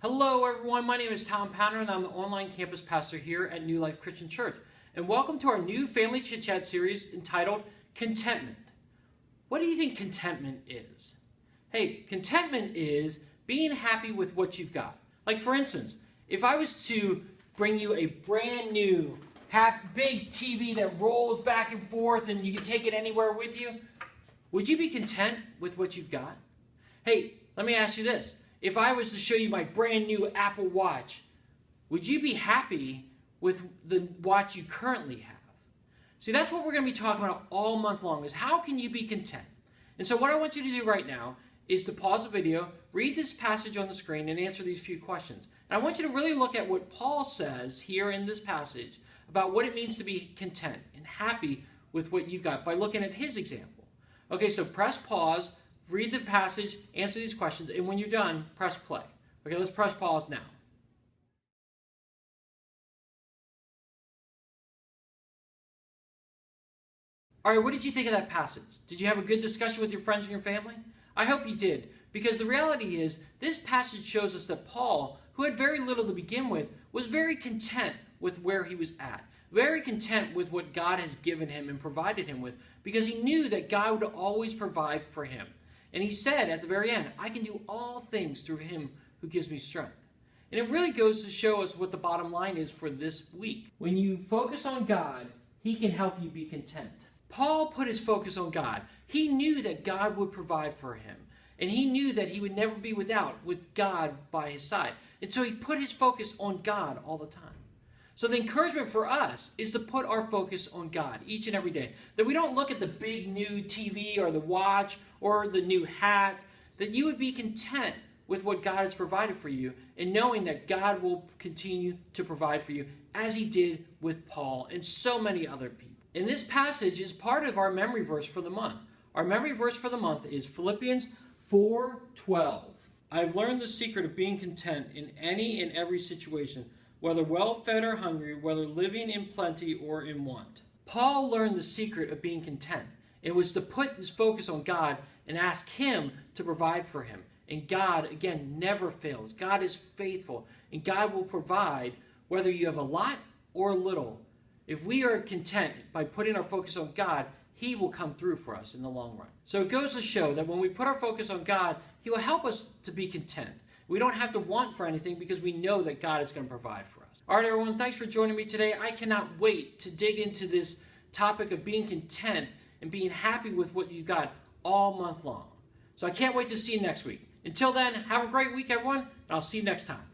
Hello everyone, my name is Tom Pounder and I'm the online campus pastor here at New Life Christian Church. And welcome to our new Family Chit Chat series entitled Contentment. What do you think contentment is? Hey, contentment is being happy with what you've got. Like for instance, if I was to bring you a brand new big TV that rolls back and forth and you can take it anywhere with you, would you be content with what you've got? Hey, let me ask you this. If I was to show you my brand new Apple Watch, would you be happy with the watch you currently have? See, that's what we're going to be talking about all month long, is how can you be content? And so what I want you to do right now is to pause the video, read this passage on the screen, and answer these few questions. And I want you to really look at what Paul says here in this passage about what it means to be content and happy with what you've got by looking at his example. Okay, so press pause. Read the passage, answer these questions, and when you're done, press play. Okay, let's press pause now. All right, what did you think of that passage? Did you have a good discussion with your friends and your family? I hope you did, because the reality is, this passage shows us that Paul, who had very little to begin with, was very content with where he was at. Very content with what God has given him and provided him with, because he knew that God would always provide for him. And he said at the very end, I can do all things through him who gives me strength. And it really goes to show us what the bottom line is for this week. When you focus on God, he can help you be content. Paul put his focus on God. He knew that God would provide for him. And he knew that he would never be without with God by his side. And so he put his focus on God all the time. So the encouragement for us is to put our focus on God each and every day. That we don't look at the big new TV or the watch or the new hat. That you would be content with what God has provided for you and knowing that God will continue to provide for you as he did with Paul and so many other people. And this passage is part of our memory verse for the month. Our memory verse for the month is Philippians 4:12. I've learned the secret of being content in any and every situation, whether well-fed or hungry, whether living in plenty or in want. Paul learned the secret of being content. It was to put his focus on God and ask him to provide for him. And God, again, never fails. God is faithful. And God will provide whether you have a lot or a little. If we are content by putting our focus on God, he will come through for us in the long run. So it goes to show that when we put our focus on God, he will help us to be content. We don't have to want for anything because we know that God is going to provide for us. All right, everyone, thanks for joining me today. I cannot wait to dig into this topic of being content and being happy with what you got all month long. So I can't wait to see you next week. Until then, have a great week, everyone, and I'll see you next time.